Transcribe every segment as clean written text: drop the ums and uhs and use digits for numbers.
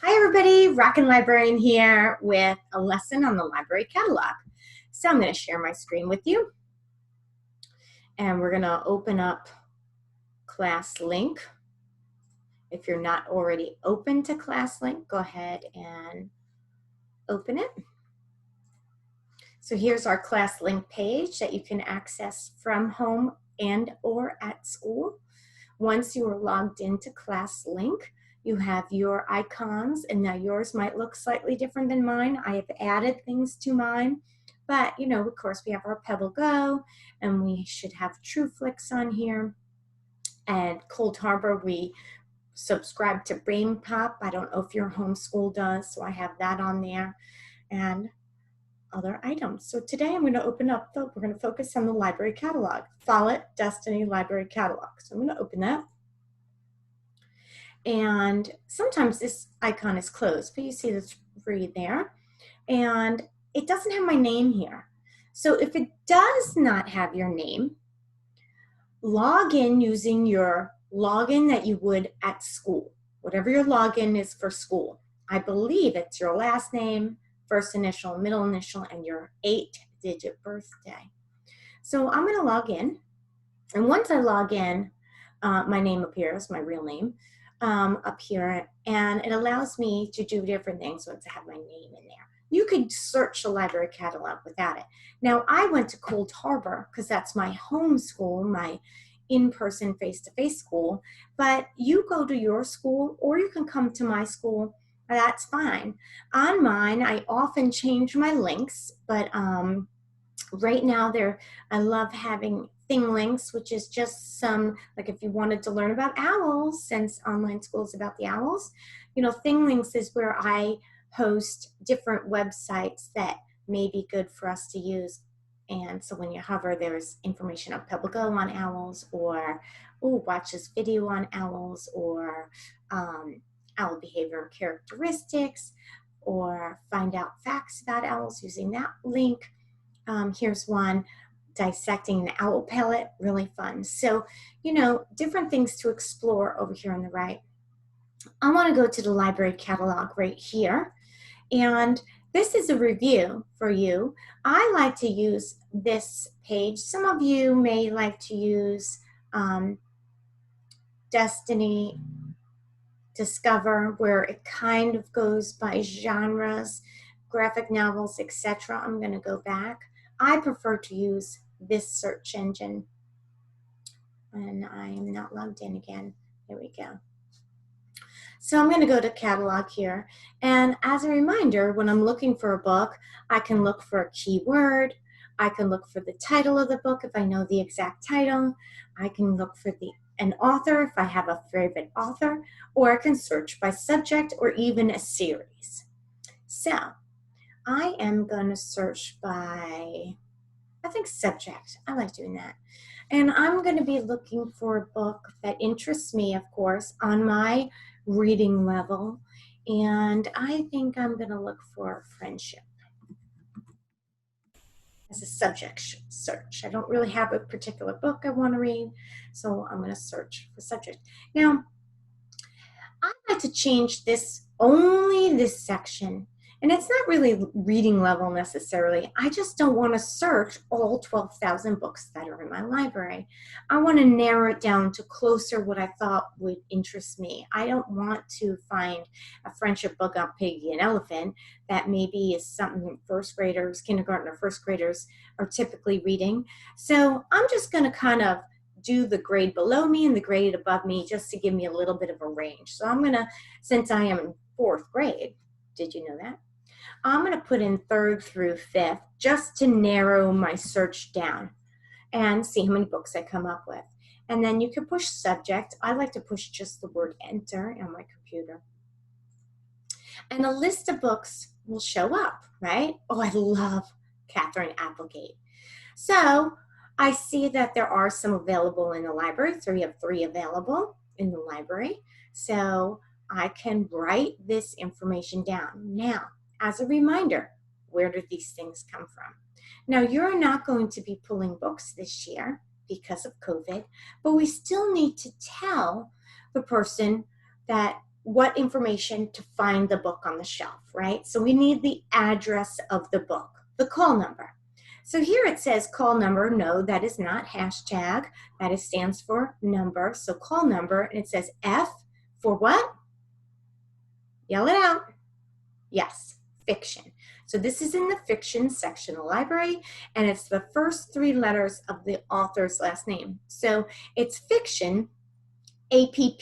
Hi everybody, Rockin' Librarian here with a lesson on the library catalog. So I'm going to share my screen with you and we're going to open up ClassLink. If you're not already open to ClassLink, go ahead and open it. So here's our ClassLink page that you can access from home and or at school. Once you are logged into ClassLink, you have your icons, and now yours might look slightly different than mine. I have added things to mine, but you know, of course, we have our Pebble Go, and we should have TrueFlix on here. And Cold Harbor, we subscribe to Brain Pop. I don't know if your homeschool does, so I have that on there, and other items. So today I'm going to open up we're going to focus on the library catalog, Follett Destiny Library Catalog. So I'm going to open that. And sometimes this icon is closed, but you see the three there. And it doesn't have my name here. So if it does not have your name, log in using your login that you would at school. Whatever your login is for school. I believe it's your last name, first initial, middle initial, and your 8-digit birthday. So I'm going to log in. And once I log in, my name appears, my real name, up here, and it allows me to do different things once I have my name in there. You could search the library catalog without it. Now, I went to Cold Harbor because that's my home school, my in-person face-to-face school, but you go to your school or you can come to my school. That's fine. On mine, I often change my links, but right now I love having thing links, which is just some, like if you wanted to learn about owls, since online school is about the owls, you know, thing links is where I host different websites that may be good for us to use. And so when you hover, there's information on Pebble Go on owls, or watch this video on owls, or owl behavior and characteristics, or find out facts about owls using that link. Here's one, dissecting the owl pellet, really fun. So, you know, different things to explore over here on the right. I want to go to the library catalog right here. And this is a review for you. I like to use this page. Some of you may like to use Destiny Discover, where it kind of goes by genres, graphic novels, etc. I'm going to go back. I prefer to use this search engine. And I am not logged in again. There we go. So I'm going to go to catalog here. And as a reminder, when I'm looking for a book, I can look for a keyword. I can look for the title of the book if I know the exact title. I can look for an author if I have a favorite author, or I can search by subject or even a series. So I am going to search by, I think, subject. I like doing that. And I'm going to be looking for a book that interests me, of course, on my reading level. And I think I'm going to look for friendship as a subject search. I don't really have a particular book I want to read, so I'm going to search for subject. Now, I like to change only this section. And it's not really reading level necessarily. I just don't want to search all 12,000 books that are in my library. I want to narrow it down to closer what I thought would interest me. I don't want to find a friendship book on Piggy and Elephant that maybe is something first graders, kindergarten or first graders are typically reading. So I'm just going to kind of do the grade below me and the grade above me just to give me a little bit of a range. So I'm going to, since I am in 4th grade, did you know that? I'm going to put in 3rd through 5th just to narrow my search down and see how many books I come up with. And then you can push subject. I like to push just the word enter on my computer. And a list of books will show up, right? Oh, I love Catherine Applegate. So I see that there are some available in the library. So we have 3 available in the library. So I can write this information down. Now, as a reminder, where do these things come from? Now, you're not going to be pulling books this year because of COVID, but we still need to tell the person that what information to find the book on the shelf, right? So we need the address of the book, the call number. So here it says call number. No, that is not hashtag. That is, stands for number. So call number, and it says F for what? Yell it out. Yes, fiction. So this is in the fiction section of the library, and it's the first 3 letters of the author's last name. So it's fiction, APP,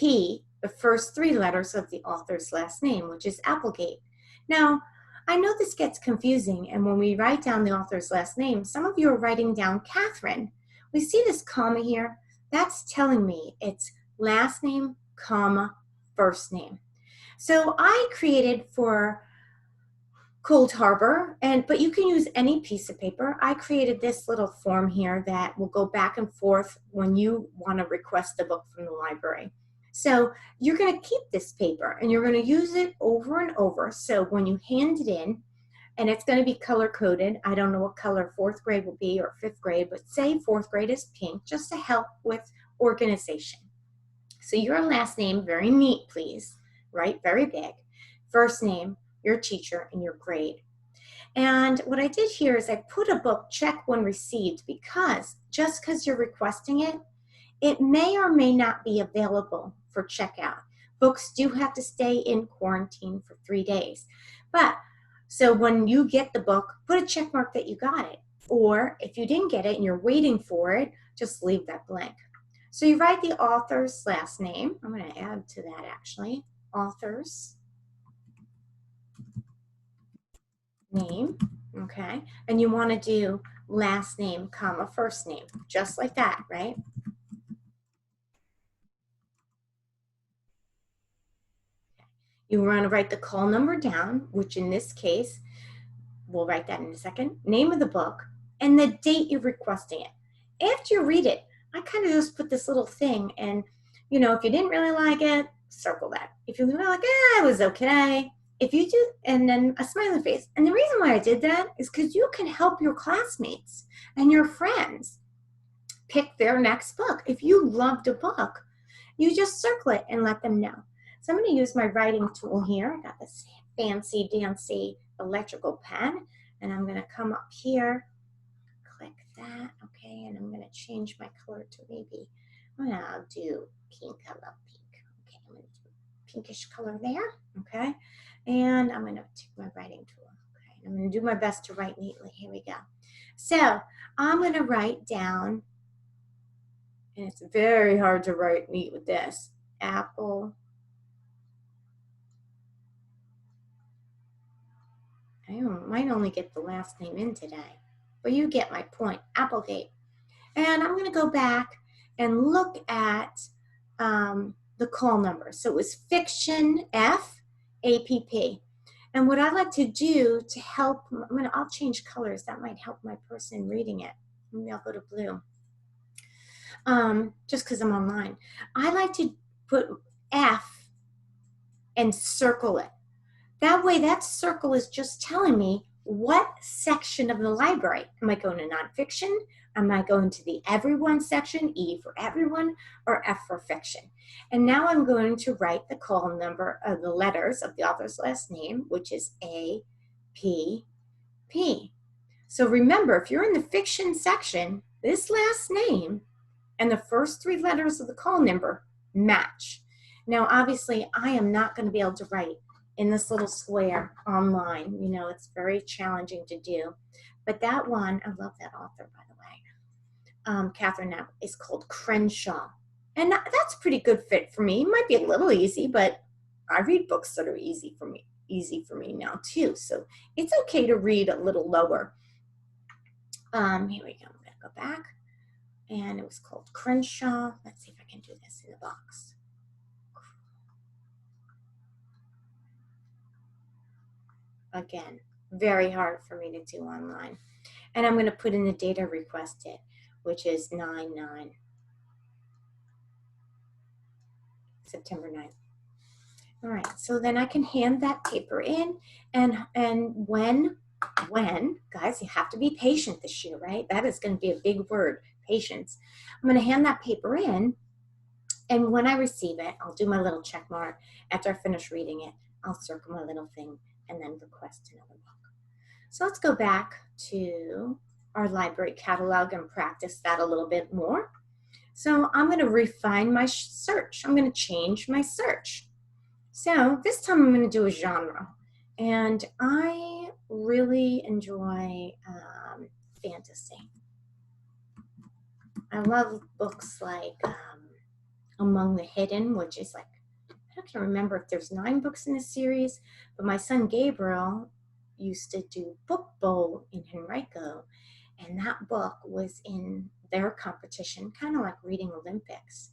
the first 3 letters of the author's last name, which is Applegate. Now, I know this gets confusing, and when we write down the author's last name, some of you are writing down Catherine. We see this comma here. That's telling me it's last name, comma, first name. So I created for Cold Harbor, but you can use any piece of paper. I created this little form here that will go back and forth when you want to request a book from the library. So you're going to keep this paper and you're going to use it over and over. So when you hand it in, and it's going to be color coded. I don't know what color 4th grade will be or 5th grade, but say 4th grade is pink, just to help with organization. So your last name, very neat, please, right? Very big. First name, your teacher, and your grade. And what I did here is I put a book check when received, because just because you're requesting it, it may or may not be available for checkout. Books do have to stay in quarantine for 3 days. But so when you get the book, put a check mark that you got it. Or if you didn't get it and you're waiting for it, just leave that blank. So you write the author's last name. I'm going to add to that actually. Author's name, okay? And you want to do last name, comma, first name, just like that, right? You want to write the call number down, which in this case, we'll write that in a second, name of the book, and the date you're requesting it. After you read it, I kind of just put this little thing, and you know, if you didn't really like it, circle that. If you were like, it was okay. If you do, and then a smiley face. And the reason why I did that is because you can help your classmates and your friends pick their next book. If you loved a book, you just circle it and let them know. So I'm going to use my writing tool here. I got this fancy dancy electrical pen, and I'm going to come up here, click that, okay, and I'm going to change my color to maybe, I'm going to do pink. I love pink. Okay, I'm going to do pinkish color there, okay, and I'm going to take my writing tool, okay, I'm going to do my best to write neatly. Here we go. So I'm going to write down, and it's very hard to write neat with this, apple. I might only get the last name in today, but you get my point, Applegate. And I'm going to go back and look at the call number. So it was fiction F APP. And what I like to do to help, I'll change colors. That might help my person reading it. Maybe I'll go to blue. Just because I'm online. I like to put F and circle it. That way, that circle is just telling me what section of the library. Am I going to nonfiction? Am I going to the everyone section, E for everyone, or F for fiction? And now I'm going to write the call number of the letters of the author's last name, which is A, P, P. So remember, if you're in the fiction section, this last name and the first 3 letters of the call number match. Now, obviously, I am not going to be able to write in this little square online. You know, it's very challenging to do. But that one, I love that author, by the way. Catherine Knapp, is called Crenshaw. And that's a pretty good fit for me. It might be a little easy, but I read books that are easy for me now too. So it's okay to read a little lower. Here we go. I'm going to go back. And it was called Crenshaw. Let's see if I can do this in the box. Again, very hard for me to do online. And I'm going to put in the data requested, which is 9/9, September 9th. All right, so then I can hand that paper in, and when, guys, you have to be patient this year, right? That is going to be a big word, patience. I'm going to hand that paper in, And when I receive it, I'll do my little check mark. After I finish reading it, I'll circle my little thing and then request another book. So let's go back to our library catalog and practice that a little bit more. So I'm going to refine my search. I'm going to change my search. So this time I'm going to do a genre. And I really enjoy fantasy. I love books like Among the Hidden, which is like, I can't remember if there's 9 books in the series, but my son Gabriel used to do book bowl in Henrico, and that book was in their competition, kind of like reading Olympics.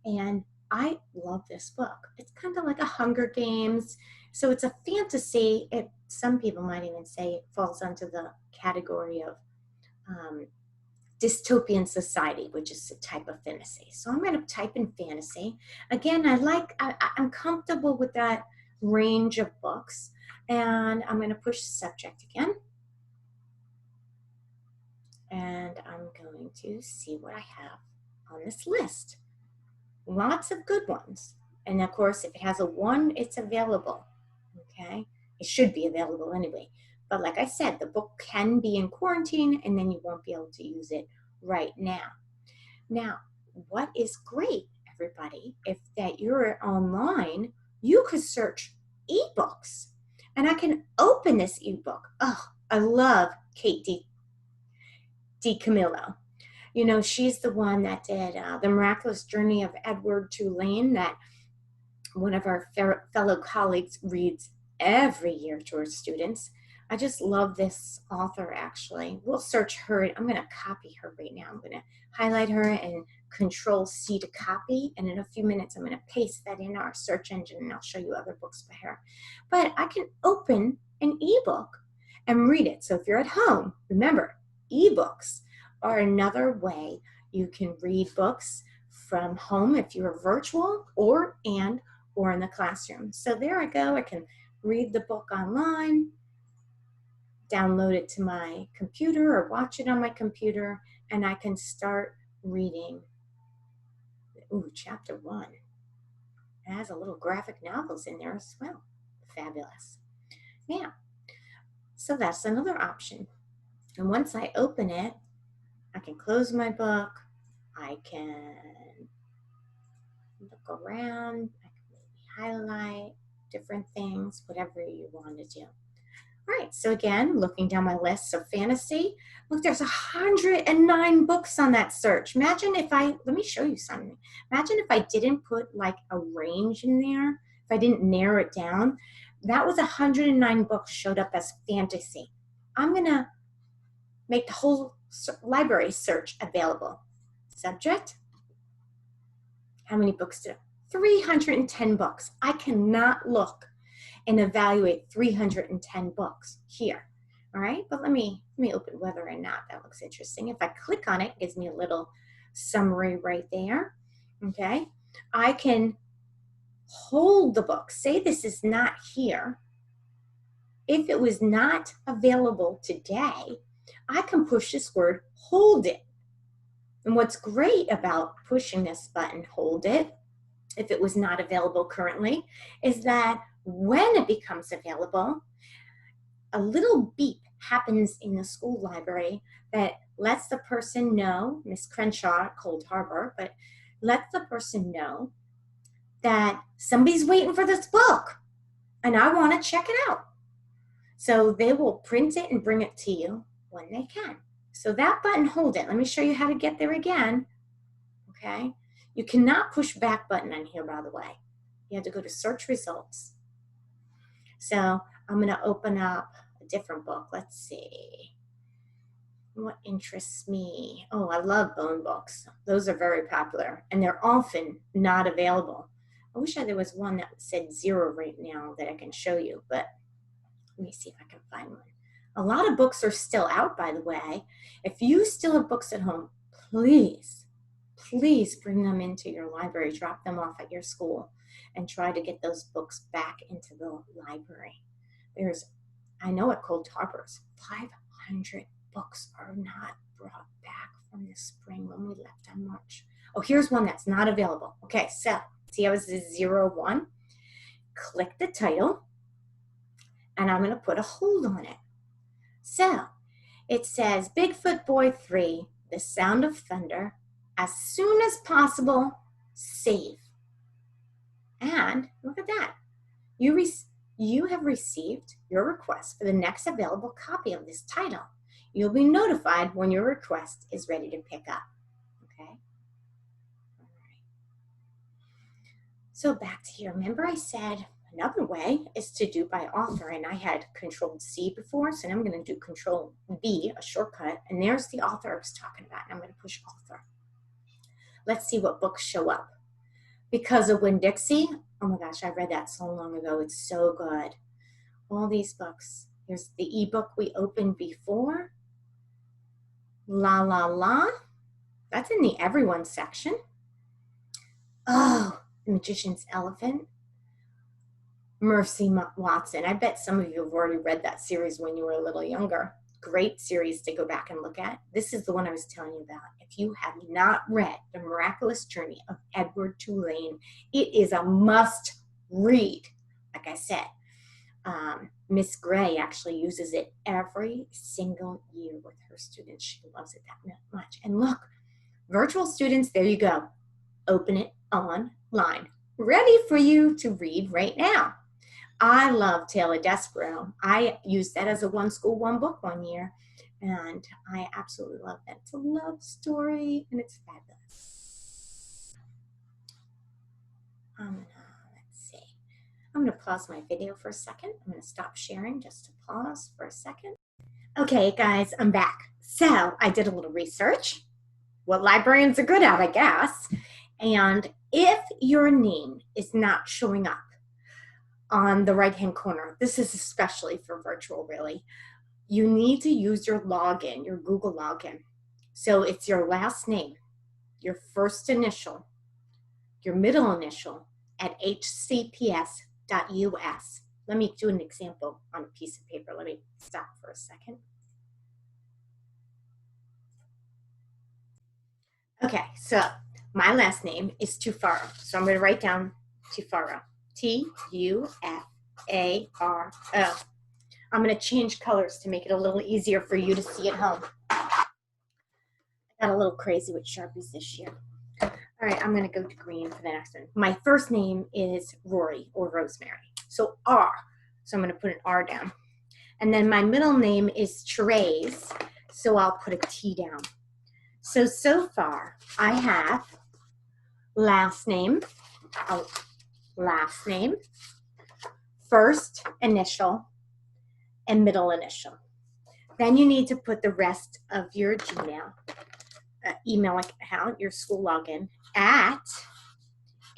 And I love this book. It's kind of like a Hunger Games. So it's a fantasy. Some people might even say it falls under the category of dystopian society, which is a type of fantasy. So I'm going to type in fantasy. Again, I'm comfortable with that range of books. And I'm going to push subject again. And I'm going to see what I have on this list. Lots of good ones. And of course, if it has a 1, it's available. Okay? It should be available anyway. But like I said, the book can be in quarantine and then you won't be able to use it right now. Now, what is great, everybody, if that you're online, you could search ebooks. And I can open this ebook. Oh, I love Kate DiCamillo. You know, she's the one that did The Miraculous Journey of Edward Tulane, that one of our fellow colleagues reads every year to her students. I just love this author, actually. We'll search her. I'm going to copy her right now. I'm going to highlight her and Control-C to copy. And in a few minutes, I'm going to paste that in our search engine, and I'll show you other books by her. But I can open an ebook and read it. So if you're at home, remember, ebooks are another way you can read books from home if you're virtual or in the classroom. So there I go. I can read the book online, download it to my computer or watch it on my computer, and I can start reading. Ooh, chapter 1. It has a little graphic novels in there as well. Fabulous. Yeah. So that's another option. And once I open it, I can close my book. I can look around. I can maybe highlight different things, whatever you want to do. All right, so again, looking down my list of fantasy, look, there's 109 books on that search. Imagine if let me show you something. Imagine if I didn't put like a range in there, if I didn't narrow it down, that was 109 books showed up as fantasy. I'm gonna make the whole library search available. Subject, how many books did I? 310 books. I cannot look and evaluate 310 books here. All right, but let me open whether or not that looks interesting. If I click on it, it gives me a little summary right there. Okay, I can hold the book. Say this is not here. If it was not available today, I can push this word, hold it. And what's great about pushing this button, hold it, if it was not available currently, is that when it becomes available, a little beep happens in the school library that lets the person know, Miss Crenshaw at Cold Harbor, but lets the person know that somebody's waiting for this book and I want to check it out. So they will print it and bring it to you when they can. So that button, hold it. Let me show you how to get there again. Okay. You cannot push back button on here, by the way. You have to go to search results. So I'm going to open up a different book. Let's see. What interests me? Oh, I love bone books. Those are very popular, and they're often not available. I wish there was one that said 0 right now that I can show you, but let me see if I can find one. A lot of books are still out, by the way. If you still have books at home, please bring them into your library, drop them off at your school, and try to get those books back into the library. I know at Cold Harbor's 500 books are not brought back from the spring when we left on March? Oh, here's one that's not available. Okay, so see how it's a 01? Click the title, and I'm going to put a hold on it. So it says Bigfoot Boy 3, The Sound of Thunder, as soon as possible, save. And look at that. You have received your request for the next available copy of this title. You'll be notified when your request is ready to pick up. Okay? All right. So back to here. Remember I said another way is to do by author, and I had Control-C before, so now I'm going to do Control-V, a shortcut, and there's the author I was talking about, and I'm going to push author. Let's see what books show up. Because of Winn-Dixie, oh my gosh, I read that so long ago. It's so good. All these books. Here's the ebook we opened before. La La La. That's in the Everyone section. Oh, The Magician's Elephant. Mercy Watson. I bet some of you have already read that series when you were a little younger. Great series to go back and look at. This is the one I was telling you about. If you have not read The Miraculous Journey of Edward Tulane, it is a must read. Like I said, Miss Gray actually uses it every single year with her students. She loves it that much. And look, virtual students, there you go. Open it online. Ready for you to read right now. I love Tale of Despereaux. I used that as a one school, one book one year, and I absolutely love that. It's a love story, and it's fabulous. Let's see. I'm going to pause my video for a second. I'm going to stop sharing just to pause for a second. Okay, guys, I'm back. So I did a little research. What librarians are good at, I guess. And if your name is not showing up on the right-hand corner, this is especially for virtual, really, you need to use your login, your Google login. So it's your last name, your first initial, your middle initial at hcps.us. Let me do an example on a piece of paper. Let me stop for a second. Okay, so my last name is Tufaro. So I'm going to write down Tufaro. Tufaro. I'm going to change colors to make it a little easier for you to see at home. I got a little crazy with Sharpies this year. All right, I'm going to go to green for the next one. My first name is Rory or Rosemary. So R. So I'm going to put an R down. And then my middle name is Therese. So I'll put a T down. So far, I have last name, first initial, and middle initial. Then you need to put the rest of your Gmail email account, your school login, at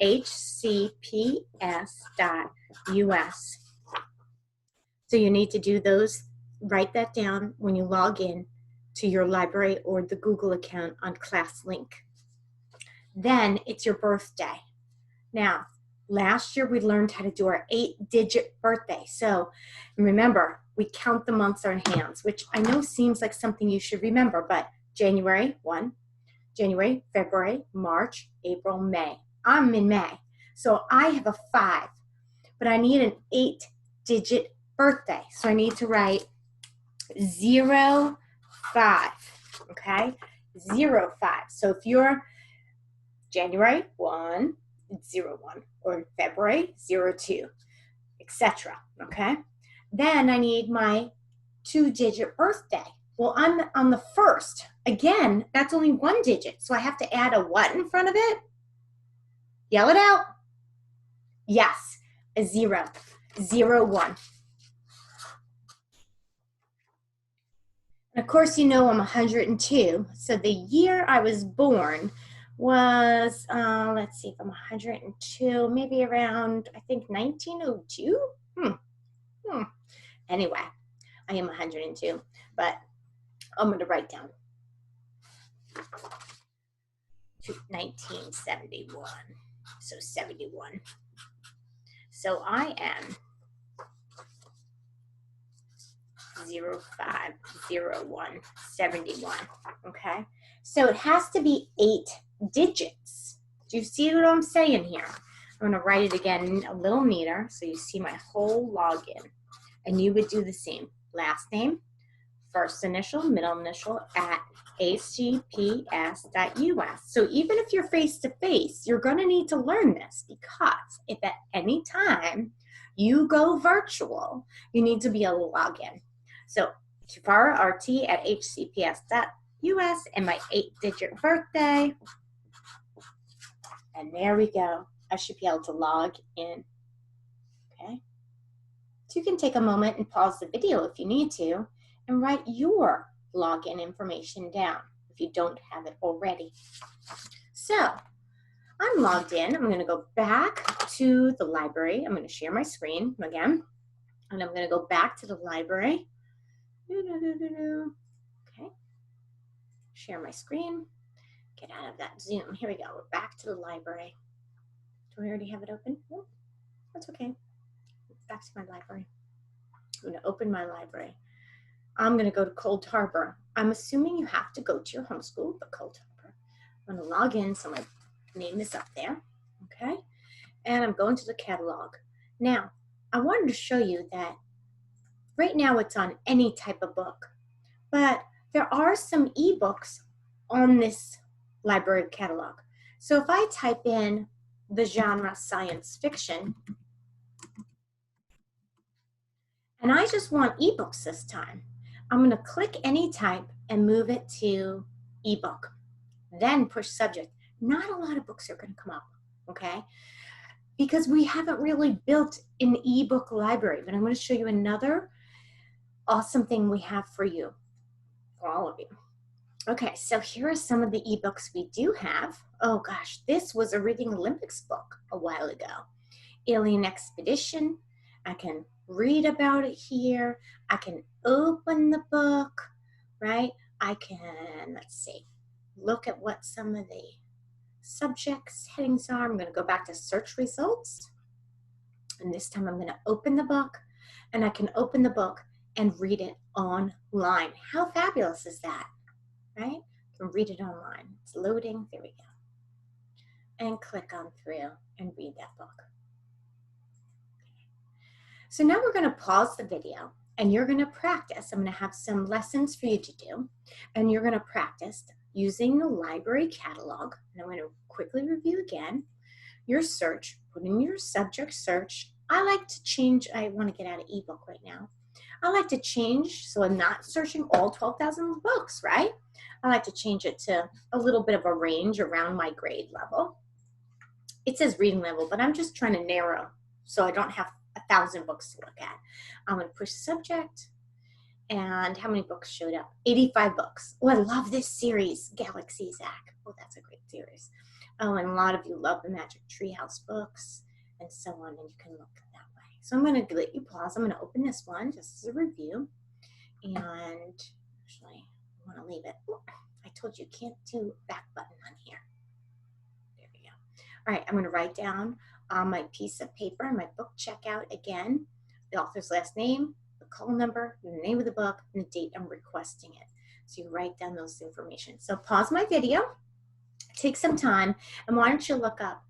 hcps.us. So you need to do those, write that down when you log in to your library or the Google account on ClassLink. Then it's your birthday. Now, last year we learned how to do our 8-digit birthday. So remember, we count the months on our hands, which I know seems like something you should remember, but January, 1, January, February, March, April, May. I'm in May. So I have a 5, but I need an 8-digit birthday. So I need to write 05, okay? 05. So if you're January 1, 01, or February 02, etc. Okay? Then I need my 2-digit birthday. Well, I'm on the 1st. Again, that's only 1 digit. So I have to add a what in front of it? Yell it out. Yes, a 0. 01. And of course, you know I'm 102. So the year I was born was, let's see if I'm 102, maybe around, I think 1902. Anyway, I am 102, but I'm going to write down 1971. So 71. So I am 050171. Okay, so it has to be 8 digits. Do you see what I'm saying here? I'm going to write it again a little neater so you see my whole login. And you would do the same. Last name, first initial, middle initial at hcps.us. So even if you're face-to-face, you're going to need to learn this, because if at any time you go virtual, you need to be able to log in. So TufaraRT at hcps.us and my 8-digit birthday. And there we go. I should be able to log in. Okay. So you can take a moment and pause the video if you need to and write your login information down if you don't have it already. So I'm logged in. I'm going to go back to the library. I'm going to share my screen again, and I'm going to go back to the library. Okay. Share my screen. Get out of that Zoom. Here we go. We're back to the library. Do I already have it open? No, that's okay. Back to my library. I'm going to open my library. I'm going to go to Cold Harbor. I'm assuming you have to go to your homeschool, but Cold Harbor. I'm going to log in, so my name is up there, okay? And I'm going to the catalog. Now, I wanted to show you that right now it's on any type of book, but there are some ebooks on this library catalog. So if I type in the genre science fiction, and I just want ebooks this time, I'm going to click any type and move it to ebook. Then push subject. Not a lot of books are going to come up, okay? Because we haven't really built an ebook library. But I'm going to show you another awesome thing we have for you, for all of you. Okay, so here are some of the ebooks we do have. Oh gosh, this was a Reading Olympics book a while ago. Alien Expedition. I can read about it here. I can open the book, right? I can, let's see, look at what some of the subjects headings are. I'm going to go back to search results. And this time I'm going to open the book, and I can open the book and read it online. How fabulous is that, right? I can read it online. It's loading. There we go. And click on through and read that book. So now we're going to pause the video, and you're going to practice. I'm going to have some lessons for you to do, and you're going to practice using the library catalog. And I'm going to quickly review again your search. Put in your subject search. I like to change. I want to get out of ebook right now. I like to change so I'm not searching all 12,000 books, right? I like to change it to a little bit of a range around my grade level. It says reading level, but I'm just trying to narrow so I don't have 1,000 books to look at. I'm going to push subject, and how many books showed up? 85 books. Oh, I love this series, Galaxy Zach. Oh, that's a great series. Oh, and a lot of you love the Magic Treehouse books and so on, and you can look that way. So I'm going to let you pause. I'm going to open this one just as a review, and actually I want to leave it. Oh, I told you can't do back button on here. There we go. All right, I'm going to write down on my piece of paper, my book checkout again, the author's last name, the call number, the name of the book, and the date I'm requesting it. So you write down those information. So pause my video, take some time, and why don't you look up,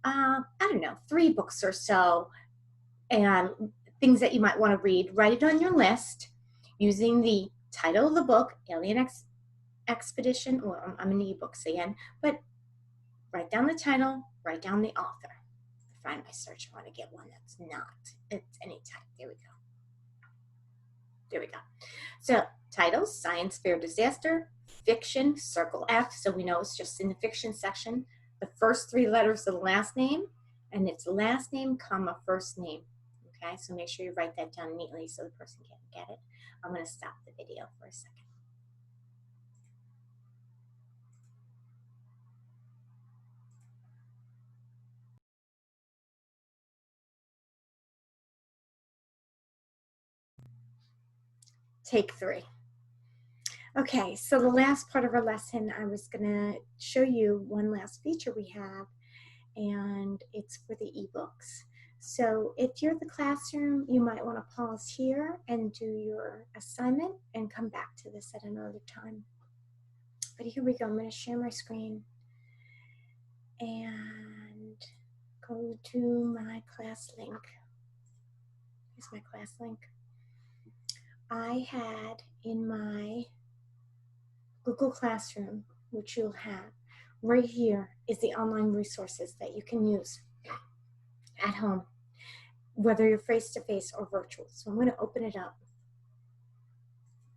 I don't know, 3 books or so, and things that you might want to read. Write it on your list using the title of the book, Alien Expedition, or I'm in ebooks again, but write down the title, write down the author. Find my search. I want to get one that's not. It's any type. There we go. There we go. So titles: Science Fair Disaster, Fiction, circle F, so we know it's just in the fiction section. The first 3 letters of the last name, and it's last name, comma, first name. Okay, so make sure you write that down neatly so the person can get it. I'm going to stop the video for a second. Take 3. Okay, so the last part of our lesson, I was going to show you one last feature we have, and it's for the ebooks. So if you're the classroom, you might want to pause here and do your assignment and come back to this at another time. But here we go. I'm going to share my screen and go to my ClassLink. Here's my ClassLink. I had in my Google Classroom, which you'll have, right here is the online resources that you can use at home, whether you're face-to-face or virtual. So I'm going to open it up.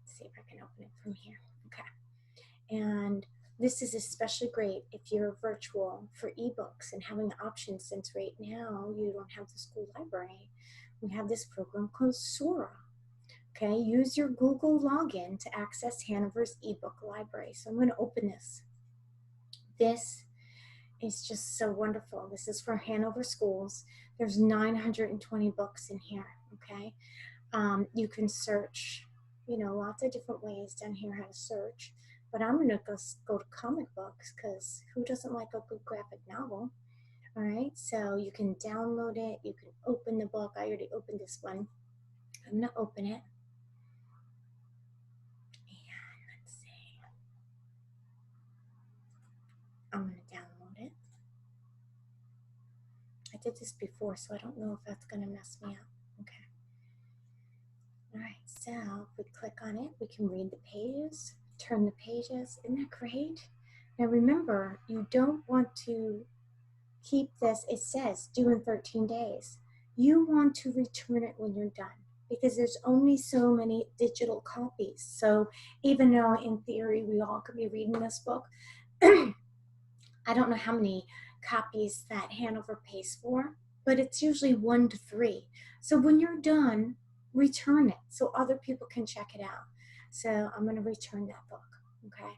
Let's see if I can open it from here. Okay. And this is especially great if you're virtual for ebooks and having options, since right now you don't have the school library. We have this program called Sora. Okay, use your Google login to access Hanover's ebook library. So I'm going to open this. This is just so wonderful. This is for Hanover schools. There's 920 books in here, okay? You can search, lots of different ways down here how to search. But I'm going to go to comic books, because who doesn't like a good graphic novel? All right, so you can download it. You can open the book. I already opened this one. I'm going to open it. And let's see. I'm going to download it. I did this before, so I don't know if that's going to mess me up. Okay. All right, so if we click on it, we can read the pages, turn the pages. Isn't that great? Now remember, you don't want to keep this, it says due in 13 days. You want to return it when you're done, because there's only so many digital copies. So even though in theory we all could be reading this book, I don't know how many copies that Hanover pays for, but it's usually 1 to 3. So when you're done, return it so other people can check it out. So I'm going to return that book. Okay.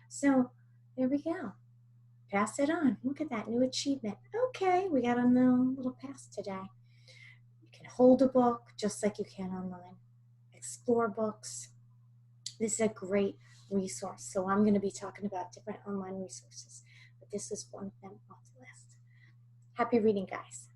So there we go. Pass it on. Look at that new achievement. Okay, we got a little pass today. You can hold a book just like you can online. Explore books. This is a great resource. So I'm going to be talking about different online resources, but this is one of them off the list. Happy reading, guys.